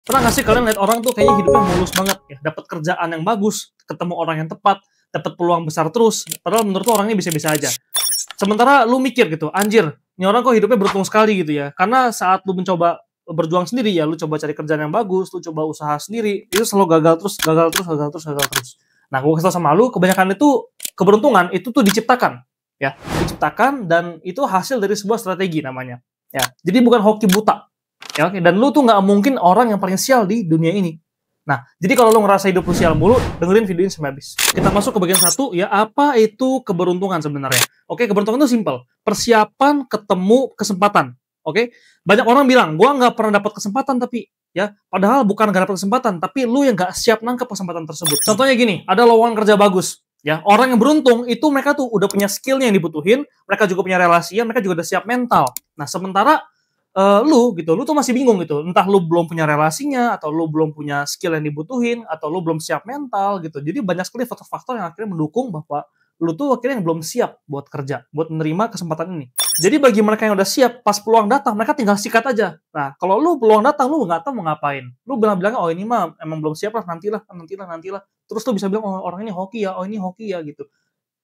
Pernah nggak sih kalian lihat orang tuh kayaknya hidupnya mulus banget ya, dapat kerjaan yang bagus, ketemu orang yang tepat, dapat peluang besar terus, padahal menurut lu orangnya bisa-bisa aja. Sementara lu mikir gitu, "Anjir, ini orang kok hidupnya beruntung sekali," gitu ya. Karena saat lu mencoba berjuang sendiri ya, lu coba cari kerjaan yang bagus, lu coba usaha sendiri, itu selalu gagal terus gagal terus gagal terus gagal terus. Nah, gua kasih tau sama lu, kebanyakan itu keberuntungan itu tuh diciptakan, ya, diciptakan dan itu hasil dari sebuah strategi namanya, ya. Jadi bukan hoki buta. Ya, oke, dan lu tuh nggak mungkin orang yang paling sial di dunia ini. Nah, jadi kalau lu ngerasa hidup lu sial mulu, dengerin video ini sampai habis. Kita masuk ke bagian satu, ya, apa itu keberuntungan sebenarnya? Oke, keberuntungan itu simple. Persiapan ketemu kesempatan. Oke, banyak orang bilang, gua nggak pernah dapat kesempatan tapi, ya, padahal bukan nggak dapat kesempatan, tapi lu yang nggak siap nangkep kesempatan tersebut. Contohnya gini, ada lowongan kerja bagus. Ya, orang yang beruntung itu mereka tuh udah punya skill yang dibutuhin, mereka juga punya relasi, mereka juga udah siap mental. Nah, sementara lu gitu, lu tuh masih bingung gitu, entah lu belum punya relasinya, atau lu belum punya skill yang dibutuhin, atau lu belum siap mental gitu. Jadi banyak sekali faktor-faktor yang akhirnya mendukung bahwa lu tuh akhirnya yang belum siap buat kerja, buat menerima kesempatan ini. Jadi bagi mereka yang udah siap, pas peluang datang, mereka tinggal sikat aja. Nah, kalau lu peluang datang, lu nggak tahu mau ngapain. Lu bilang-bilangnya, "Oh ini mah emang belum siap lah, nantilah, nantilah, nantilah." Terus lu bisa bilang, "Oh orang ini hoki ya, oh ini hoki ya," gitu.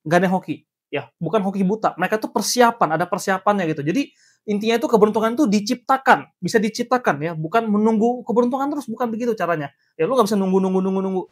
Nggak ada yang hoki, ya, bukan hoki buta. Mereka tuh persiapan, ada persiapannya gitu. Jadi intinya itu keberuntungan itu diciptakan, bisa diciptakan ya, bukan menunggu keberuntungan terus, bukan begitu caranya. Ya lu nggak bisa nunggu nunggu nunggu nunggu.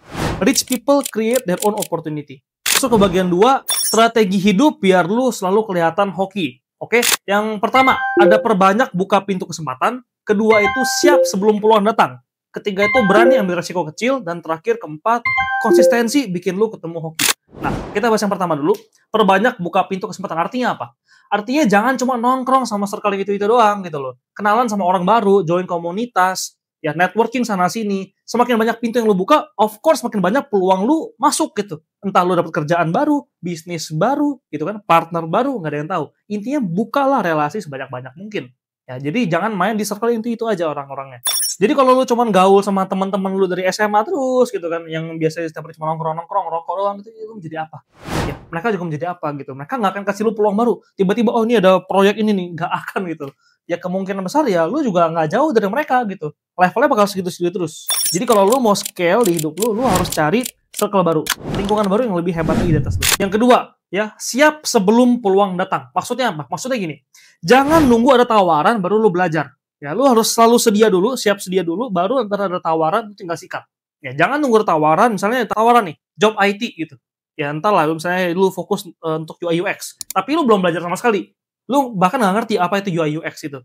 Rich people create their own opportunity. Masuk ke bagian 2, strategi hidup biar lu selalu kelihatan hoki. Oke, yang pertama, ada perbanyak buka pintu kesempatan. Kedua itu siap sebelum peluang datang. Ketiga itu berani ambil resiko kecil. Dan terakhir, keempat, konsistensi bikin lu ketemu hoki. Nah, kita bahas yang pertama dulu. Perbanyak buka pintu kesempatan. Artinya apa? Artinya jangan cuma nongkrong sama circle itu-itu doang gitu loh. Kenalan sama orang baru, join komunitas, ya networking sana-sini. Semakin banyak pintu yang lu buka, of course semakin banyak peluang lu masuk gitu. Entah lu dapat kerjaan baru, bisnis baru, gitu kan, partner baru, nggak ada yang tahu. Intinya bukalah relasi sebanyak-banyak mungkin. Ya, jadi jangan main di circle itu aja orang-orangnya. Jadi kalau lu cuman gaul sama teman-teman lu dari SMA terus gitu kan, yang biasanya setiap hari cuma nongkrong-nongkrong, rokok doang gitu, lu menjadi apa? Ya, mereka juga menjadi apa gitu. Mereka nggak akan kasih lu peluang baru. Tiba-tiba, oh ini ada proyek ini nih, nggak akan gitu. Ya kemungkinan besar ya lu juga nggak jauh dari mereka gitu. Levelnya bakal segitu-segitu terus. Jadi kalau lu mau scale di hidup lu, lu harus cari circle baru, lingkungan baru yang lebih hebat lagi di atas lu. Yang kedua, ya siap sebelum peluang datang. Maksudnya apa? Maksudnya gini, jangan nunggu ada tawaran baru lu belajar. Ya, lu harus selalu sedia dulu, siap sedia dulu, baru ntar ada tawaran, lu tinggal sikat. Ya, jangan nunggu ada tawaran, misalnya ada tawaran nih, job IT gitu. Ya, entahlah, misalnya lu fokus untuk UI UX, tapi lu belum belajar sama sekali. Lu bahkan nggak ngerti apa itu UI UX itu.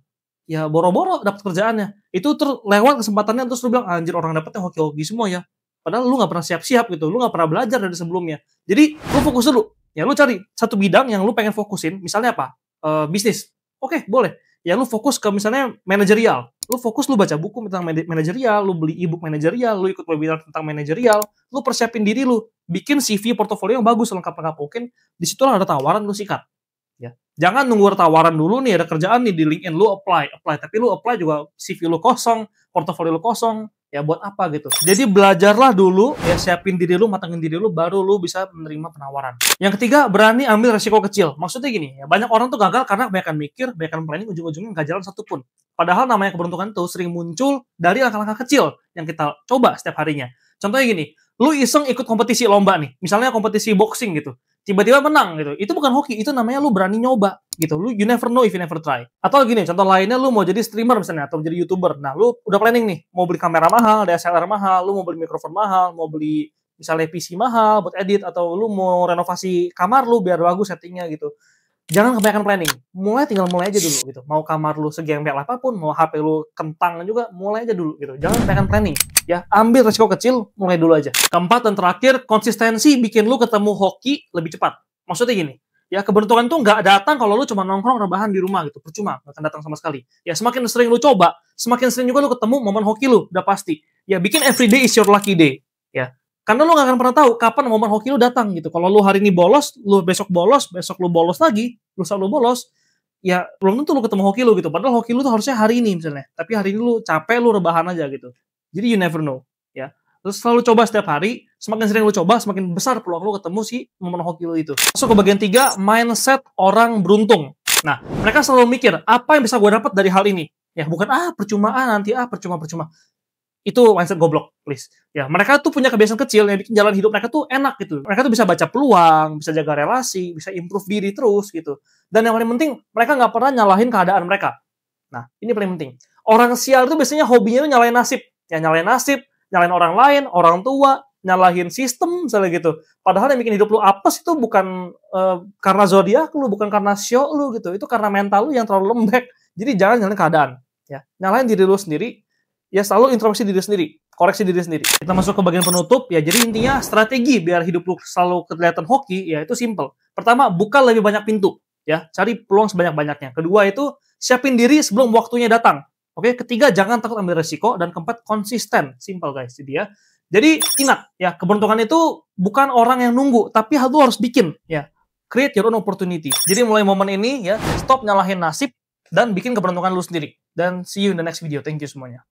Ya, boro-boro dapat kerjaannya. Itu terlewat kesempatannya, terus lu bilang, anjir orang dapetnya hoki-hoki semua ya. Padahal lu nggak pernah siap-siap gitu, lu nggak pernah belajar dari sebelumnya. Jadi, lu fokus dulu. Ya, lu cari satu bidang yang lu pengen fokusin, misalnya apa? Bisnis. Oke, boleh. Ya lu fokus ke misalnya manajerial. Lu fokus lu baca buku tentang manajerial, lu beli e-book manajerial, lu ikut webinar tentang manajerial, lu persiapin diri lu, bikin CV portofolio yang bagus lengkap-lengkap mungkin, di situ ada tawaran lu sikat. Ya. Jangan nunggu tawaran dulu nih ada kerjaan nih di LinkedIn lu apply, tapi lu apply juga CV lu kosong, portofolio lu kosong, ya buat apa gitu. Jadi belajarlah dulu, ya siapin diri lu, matangin diri lu, baru lu bisa menerima penawaran. Yang ketiga, berani ambil resiko kecil. Maksudnya gini, ya banyak orang tuh gagal karena kebanyakan mikir, kebanyakan planning, ujung-ujungnya nggak jalan satupun. Padahal namanya keberuntungan itu sering muncul dari langkah-langkah kecil yang kita coba setiap harinya. Contohnya gini, lu iseng ikut kompetisi lomba nih, misalnya kompetisi boxing gitu, tiba-tiba menang gitu, itu bukan hoki, itu namanya lu berani nyoba gitu, you never know if you never try. Atau gini, contoh lainnya lu mau jadi streamer misalnya, atau jadi YouTuber, nah lu udah planning nih, mau beli kamera mahal, DSLR mahal, lu mau beli mikrofon mahal, mau beli misalnya PC mahal buat edit, atau lu mau renovasi kamar lu biar bagus settingnya gitu. Jangan kebanyakan planning, tinggal mulai aja dulu gitu. Mau kamar lu segembel apapun, mau HP lu kentang juga, mulai aja dulu gitu. Jangan kebanyakan planning, ya ambil resiko kecil, mulai dulu aja. Keempat dan terakhir, konsistensi bikin lu ketemu hoki lebih cepat. Maksudnya gini, ya keberuntungan tuh nggak datang kalau lu cuma nongkrong rebahan di rumah gitu, percuma, nggak akan datang sama sekali. Ya semakin sering lu coba, semakin sering juga lu ketemu momen hoki lu, udah pasti. Ya bikin everyday is your lucky day, ya. Karena lu gak akan pernah tahu kapan momen hoki lu datang gitu. Kalau lu hari ini bolos, lu besok lu bolos lagi, lusa lu bolos, ya belum tentu lu ketemu hoki lu gitu. Padahal hoki lu tuh harusnya hari ini misalnya. Tapi hari ini lu capek, lu rebahan aja gitu. Jadi you never know, ya. Terus selalu coba setiap hari, semakin sering lu coba, semakin besar peluang lu ketemu si momen hoki lu itu. Masuk ke bagian 3, mindset orang beruntung. Nah, mereka selalu mikir, apa yang bisa gue dapat dari hal ini? Ya bukan percuma nanti percuma. Itu mindset goblok, please. Ya, mereka tuh punya kebiasaan kecil yang bikin jalan hidup mereka tuh enak gitu. Mereka tuh bisa baca peluang, bisa jaga relasi, bisa improve diri terus gitu. Dan yang paling penting, mereka nggak pernah nyalahin keadaan mereka. Nah, ini paling penting. Orang sial itu biasanya hobinya tuh nyalain nasib. Ya, nyalain nasib, nyalain orang lain, orang tua, nyalahin sistem, misalnya gitu. Padahal yang bikin hidup lu apes itu bukan karena zodiak lu, bukan karena show lu gitu. Itu karena mental lu yang terlalu lembek. Jadi jangan nyalain keadaan. Ya, nyalain diri lu sendiri. Ya, selalu introspeksi diri sendiri, koreksi diri sendiri. Kita masuk ke bagian penutup, ya jadi intinya strategi biar hidup lu selalu kelihatan hoki, ya itu simple. Pertama, buka lebih banyak pintu, ya, cari peluang sebanyak-banyaknya. Kedua itu, siapin diri sebelum waktunya datang. Oke, ketiga, jangan takut ambil resiko, dan keempat, konsisten. Simple guys, jadi ya. Jadi ingat, ya keberuntungan itu bukan orang yang nunggu, tapi lu harus bikin, ya. Create your own opportunity. Jadi mulai momen ini, ya, stop nyalahin nasib, dan bikin keberuntungan lu sendiri. Dan see you in the next video. Thank you semuanya.